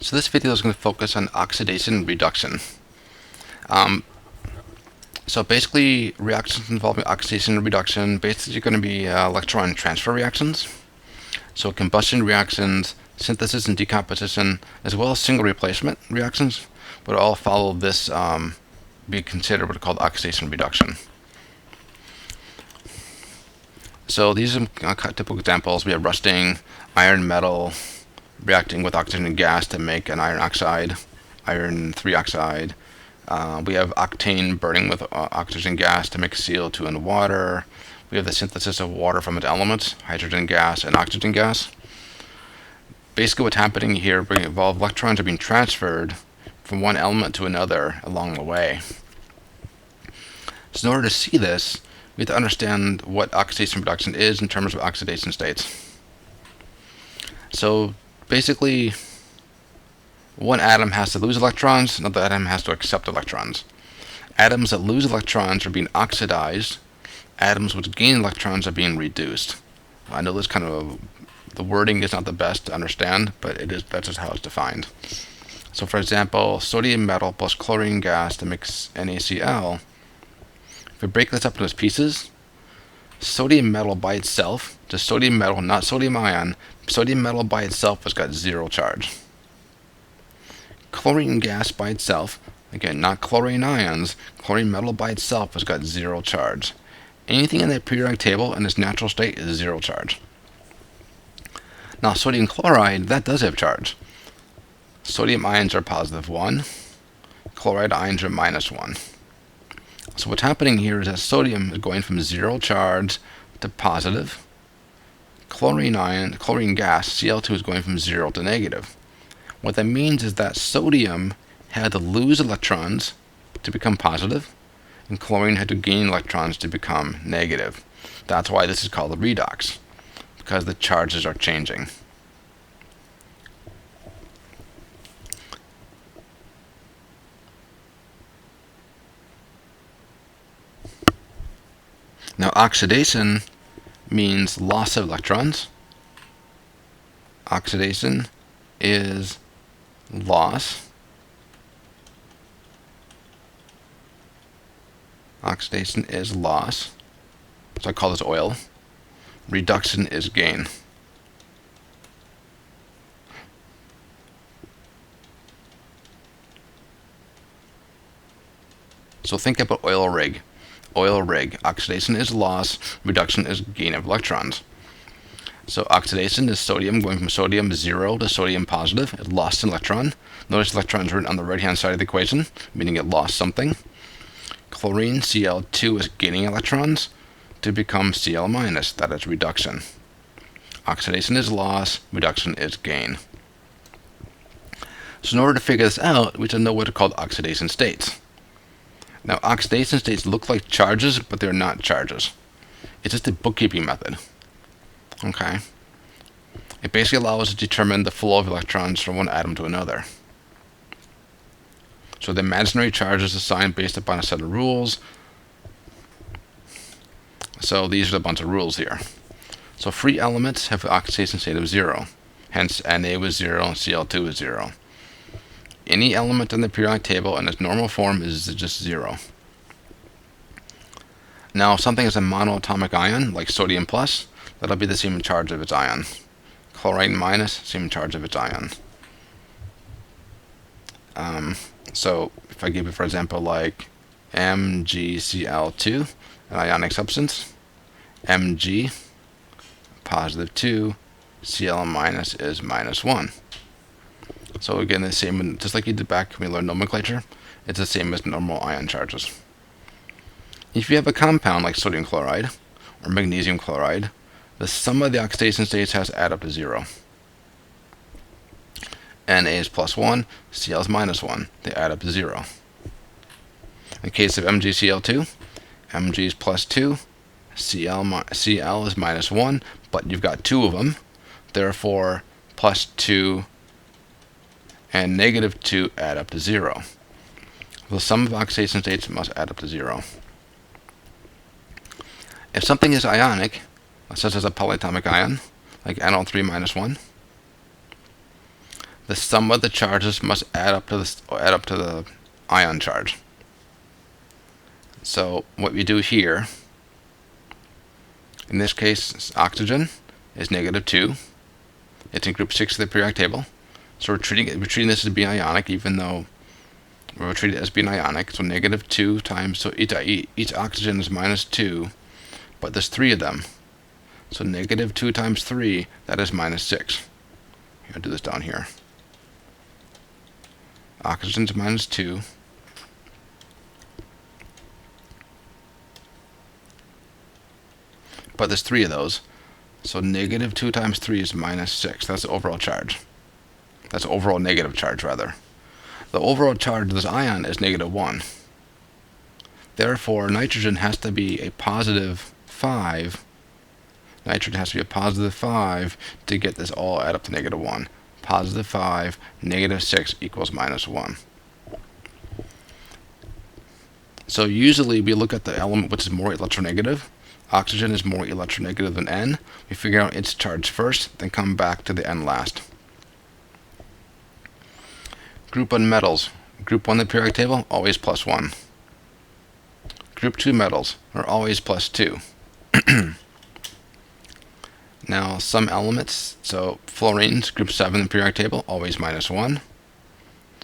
So this video is going to focus on oxidation and reduction. Um, so basically, reactions involving oxidation and reduction basically going to be electron transfer reactions. So combustion reactions, synthesis and decomposition, as well as single replacement reactions, would all follow this, be considered what are called oxidation and reduction. So these are typical examples. We have rusting, iron metal, reacting with oxygen and gas to make an iron oxide, iron 3 oxide. We have octane burning with oxygen gas to make CO2 and water. We have the synthesis of water from its elements, hydrogen gas and oxygen gas. Basically what's happening here, we involve electrons are being transferred from one element to another along the way. So in order to see this, we have to understand what oxidation reduction is in terms of oxidation states. So basically, one atom has to lose electrons, another atom has to accept electrons. Atoms that lose electrons are being oxidized. Atoms which gain electrons are being reduced. I know this kind of the wording is not the best to understand, but that's just how it's defined. So for example, sodium metal plus chlorine gas to make NaCl. If we break this up into its pieces, sodium metal by itself, just sodium metal, not sodium ion, sodium metal by itself has got 0 charge. Chlorine gas by itself, again, not chlorine ions, chlorine metal by itself has got 0 charge. Anything in that periodic table in its natural state is 0 charge. Now sodium chloride, that does have charge. Sodium ions are +1, chloride ions are -1. So what's happening here is that sodium is going from 0 charge to positive. Chlorine gas, Cl2, is going from 0 to negative. What that means is that sodium had to lose electrons to become positive, and chlorine had to gain electrons to become negative. That's why this is called a redox, because the charges are changing. Now oxidation means loss of electrons. Oxidation is loss. Oxidation is loss. So I call this oil. Reduction is gain. So think about oil rig. Oil rig. Oxidation is loss. Reduction is gain of electrons. So oxidation is sodium going from sodium 0 to sodium positive. It lost an electron. Notice electrons written on the right hand side of the equation, meaning it lost something. Chlorine, Cl2, is gaining electrons to become Cl-. That is reduction. Oxidation is loss. Reduction is gain. So in order to figure this out, we have to know what are called oxidation states. Now oxidation states look like charges, but they're not charges. It's just a bookkeeping method. Okay. It basically allows us to determine the flow of electrons from one atom to another. So the imaginary charge is assigned based upon a set of rules. So these are a bunch of rules here. So free elements have an oxidation state of 0. Hence Na was 0 and Cl2 is 0. Any element in the periodic table in its normal form is just 0. Now if something is a monoatomic ion, like sodium plus, that'll be the same charge of its ion. Chlorine minus, same charge of its ion. So if I give it, for example, like MgCl2, an ionic substance, Mg, +2, Cl minus is -1. So again, the same, just like you did back when we learned nomenclature, it's the same as normal ion charges. If you have a compound like sodium chloride or magnesium chloride, the sum of the oxidation states has to add up to 0. Na is +1, Cl is -1. They add up to 0. In the case of MgCl2, Mg is +2, Cl is -1, but you've got 2 of them. Therefore, +2 and -2 add up to 0. The sum of oxidation states must add up to 0. If something is ionic, such as a polyatomic ion, like NO3-1, the sum of the charges must add up to the ion charge. So what we do here, in this case, oxygen is -2. It's in group 6 of the periodic table. So we're treating this as being ionic, even though we're treating it as being ionic. So -2 times, so each oxygen is -2, but there's 3 of them. So -2 times 3, that is -6. I'll do this down here. Oxygen's -2. But there's 3 of those. So -2 times 3 is -6. That's the overall charge. That's the overall negative charge, rather. The overall charge of this ion is -1. Therefore, nitrogen has to be a +5. Nitrogen has to be a +5 to get this all add up to -1. +5, -6 equals -1. So usually we look at the element which is more electronegative. Oxygen is more electronegative than N. We figure out its charge first, then come back to the N last. Group 1 metals. Group 1 in the periodic table, always +1. Group 2 metals are always +2. Now some elements, so fluorines, group 7 in the periodic table, always -1.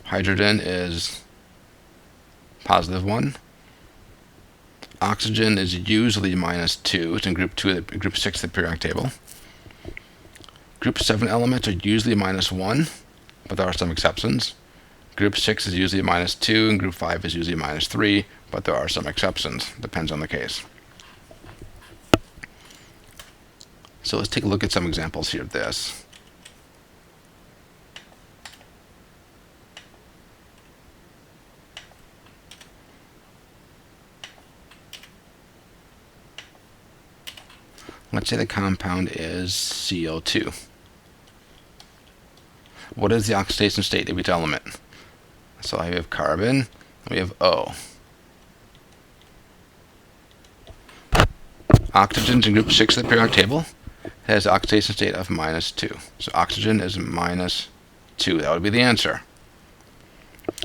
Hydrogen is +1. Oxygen is usually -2. It's in group 6 of the periodic table. Group 7 elements are usually -1, but there are some exceptions. Group 6 is usually -2, and group 5 is usually -3, but there are some exceptions. Depends on the case. So let's take a look at some examples here of this. Let's say the compound is CO2. What is the oxidation state of each element? So we have carbon, we have O. Oxygen's in group 6 of the periodic table. It has oxidation state of -2. So oxygen is -2. That would be the answer.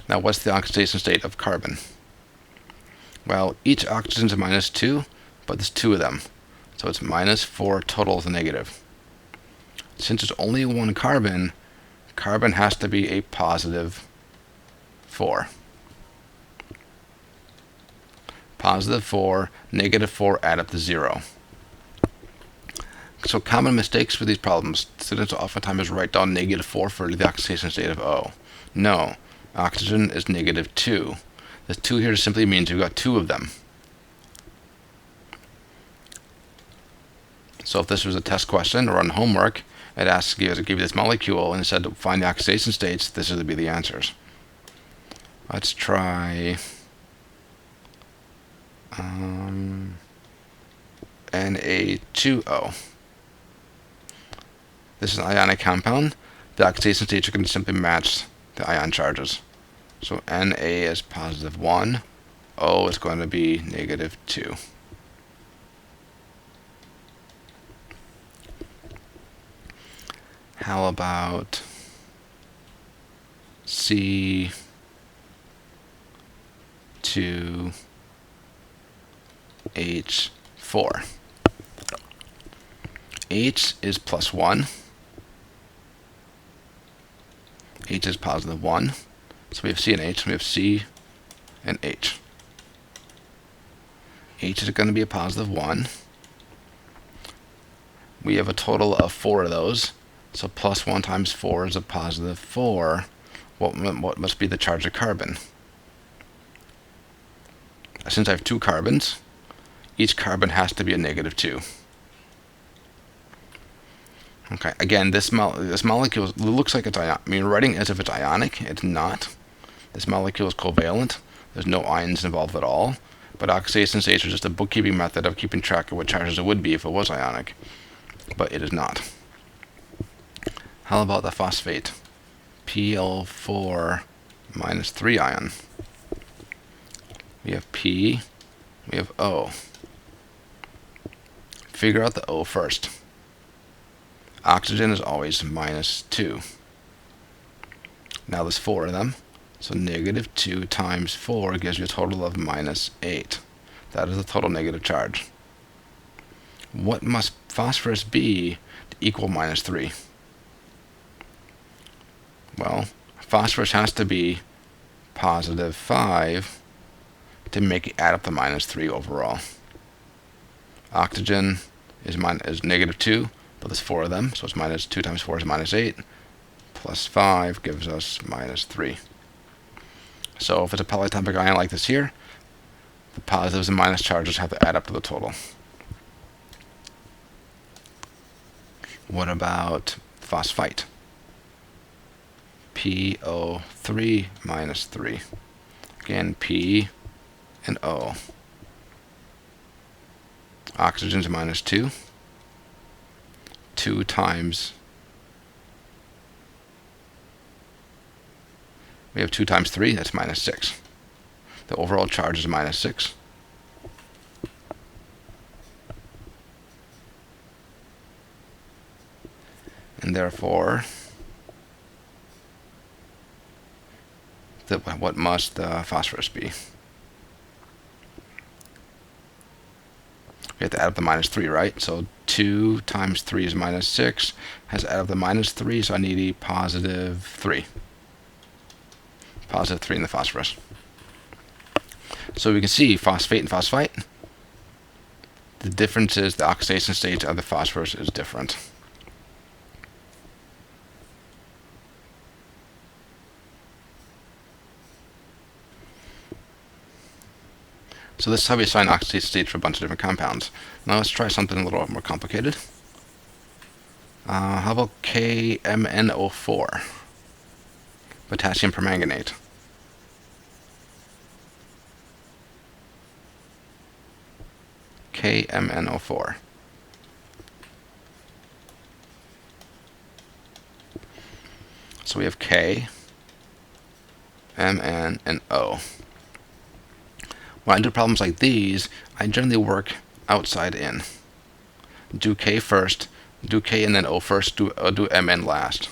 Now what's the oxidation state of carbon? Well, each oxygen is -2, but there's 2 of them. So it's -4 total is a negative. Since there's only one carbon, carbon has to be a +4. +4, -4 add up to 0. So common mistakes for these problems, students oftentimes write down -4 for the oxidation state of O. No, oxygen is -2. The 2 here simply means we've got 2 of them. So if this was a test question or on homework, it asks you to give you this molecule and it said to find the oxidation states, this would be the answers. Let's try Na2O. This is an ionic compound. The oxidation states are going to simply match the ion charges. So Na is +1, O is going to be -2. How about C2H4? H is +1. H is +1. So we have C and H. We have C and H. H is going to be a +1. We have a total of 4 of those. So +1 times 4 is a +4. What must be the charge of carbon? Since I have 2 carbons, each carbon has to be a -2. Okay, again, this molecule looks like it's ionic. I mean, writing as if it's ionic, it's not. This molecule is covalent. There's no ions involved at all. But oxidation states are just a bookkeeping method of keeping track of what charges it would be if it was ionic. But it is not. How about the phosphate? Pl4 -3 ion. We have P, we have O. Figure out the O first. Oxygen is always -2. Now there's 4 of them. So negative 2 times 4 gives you a total of minus 8. That is the total negative charge. What must phosphorus be to equal minus 3? Well, phosphorus has to be positive 5 to make it add up to minus 3 overall. Oxygen is negative 2, but there's 4 of them, so it's minus 2 times 4 is minus 8, plus 5 gives us minus 3. So if it's a polyatomic ion like this here, the positives and minus charges have to add up to the total. What about phosphite? PO3 minus 3. Again, P and O. Oxygen's minus 2. 2 times... We have 2 times 3, that's minus 6. The overall charge is minus 6. And therefore, what must the phosphorus be? We have to add up the minus 3, right? So 2 times 3 is minus 6. Has to add up the minus 3, so I need a positive 3. Positive 3 in the phosphorus. So we can see phosphate and phosphite. The difference is the oxidation state of the phosphorus is different. So this is how we assign oxidation states for a bunch of different compounds. Now let's try something a little more complicated. How about KMnO4? Potassium permanganate. KMnO4. So we have K, Mn, and O. When I do problems like these, I generally work outside in. Do K first, do K and then O first, do Mn last.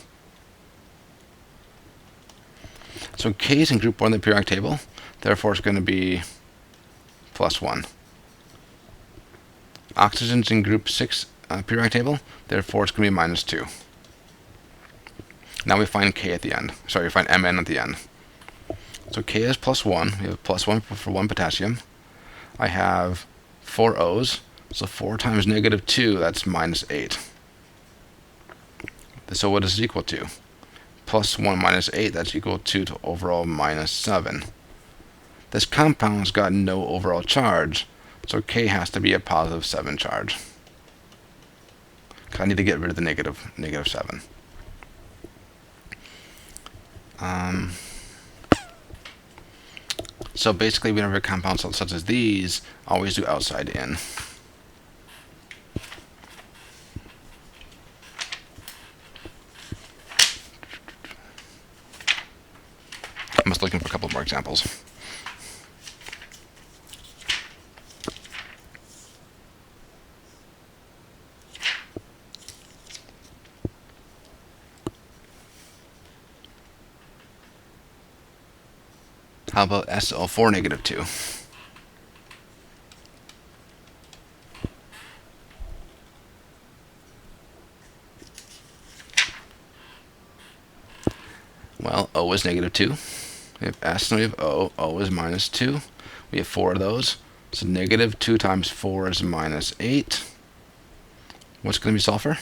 So K is in group 1 of the periodic table, therefore it's going to be +1. Oxygen's in group 6 periodic table, therefore it's going to be -2. Now we find K at the end. Sorry, we find Mn at the end. So K is +1. We have +1 for 1 potassium. I have 4 O's, so 4 times -2, that's -8. So what is it equal to? +1 minus 8, that's equal to overall -7. This compound's got no overall charge, so K has to be a positive 7 charge. Because I need to get rid of the negative 7. So basically, whenever compounds such as these, always do outside in. I'm just looking for a couple more examples. How about SO4 -2? Well, O is -2. We have S and we have O. O is -2. We have 4 of those. So -2 times 4 is -8. What's going to be sulfur?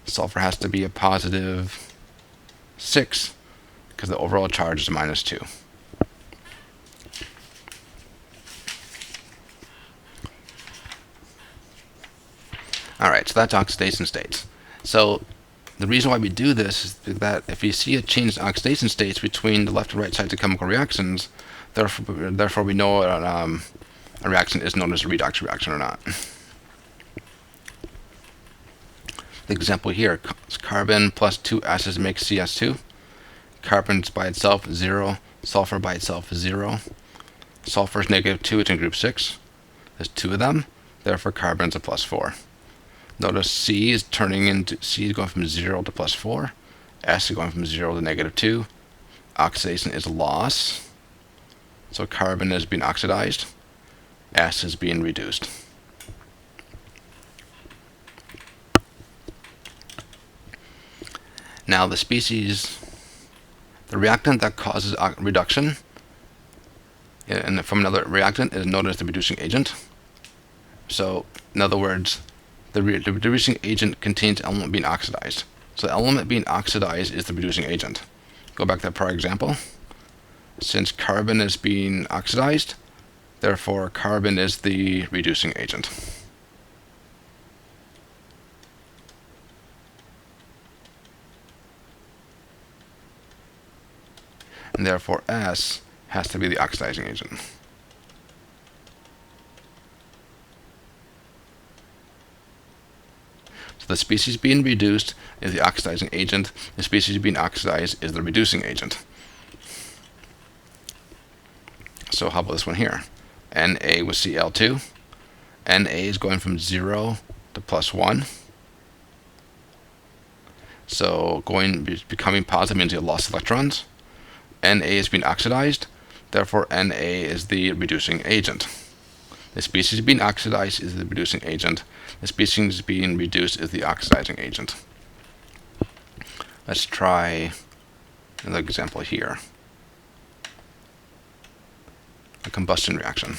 Sulfur has to be a positive 6. Because the overall charge is -2. Alright, so that's oxidation states. So the reason why we do this is that if you see a change in oxidation states between the left and right sides of chemical reactions, therefore we know a reaction is known as a redox reaction or not. The example here, carbon plus 2 acids makes CS2. Carbon's by itself 0, sulfur by itself 0. Sulfur is -2, it's in group 6. There's 2 of them, therefore carbon's a +4. Notice C is going from 0 to +4, S is going from 0 to -2. Oxidation is loss. So carbon is being oxidized. S is being reduced. Now the reactant that causes reduction and from another reactant is known as the reducing agent. So in other words, the reducing agent contains element being oxidized. So the element being oxidized is the reducing agent. Go back to that prior example. Since carbon is being oxidized, therefore carbon is the reducing agent. And therefore S has to be the oxidizing agent. So the species being reduced is the oxidizing agent. The species being oxidized is the reducing agent. So how about this one here? Na with Cl2. Na is going from 0 to +1. So becoming positive means you lost electrons. Na is being oxidized, therefore Na is the reducing agent. The species being oxidized is the reducing agent. The species being reduced is the oxidizing agent. Let's try another example here. A combustion reaction.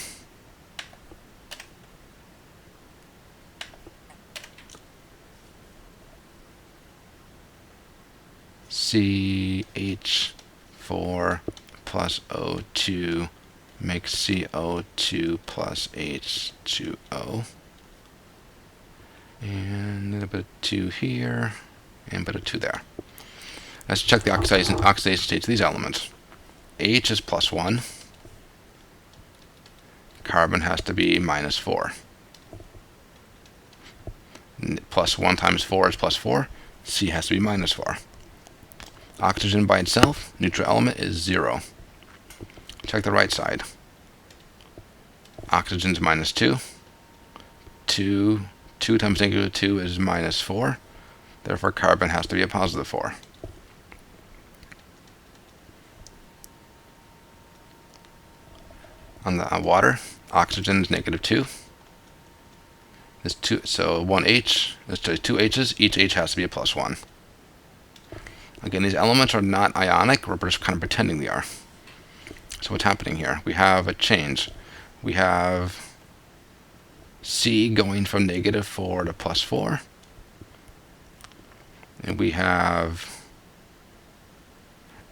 CH4 plus O2 makes CO2 plus H2O. And a little bit of 2 here, and a bit of 2 there. Let's check the oxidation states of these elements. H is +1. Carbon has to be -4. +1 times 4 is +4. C has to be -4. Oxygen by itself, neutral element, is 0. Check the right side. Oxygen's -2. 2 times -2 is -4. Therefore, carbon has to be a +4. On the water, oxygen is -2. There's 2, so 1 H. There's 2 H's. Each H has to be a +1. Again, these elements are not ionic. We're just kind of pretending they are. So what's happening here? We have a change. We have C going from -4 to +4. And we have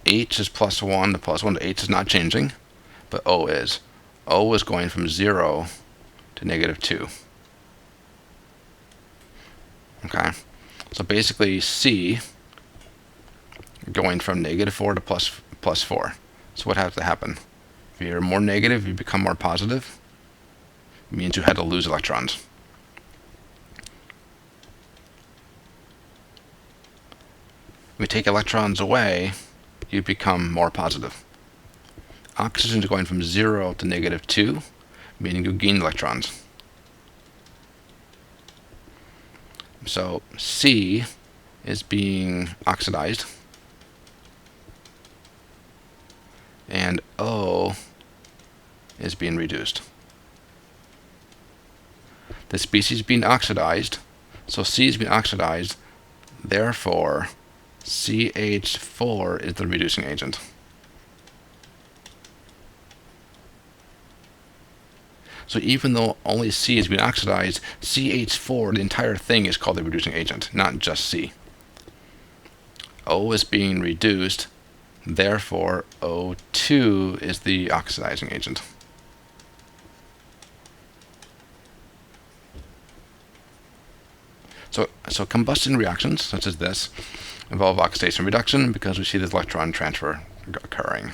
H is +1 to +1. The H is not changing, but O is. O is going from 0 to -2. Okay, so basically C going from -4 to +4. So what has to happen? If you're more negative, you become more positive. It means you had to lose electrons. When you take electrons away, you become more positive. Oxygen is going from 0 to -2, meaning you gain electrons. So C is being oxidized, and O is being reduced. The species being oxidized, so C is being oxidized, therefore CH4 is the reducing agent. So even though only C is being oxidized, CH4, the entire thing, is called the reducing agent, not just C. O is being reduced, therefore O2 is the oxidizing agent. So combustion reactions, such as this, involve oxidation reduction because we see this electron transfer occurring.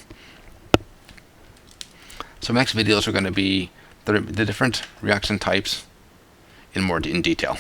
So next videos are going to be the different reaction types in detail.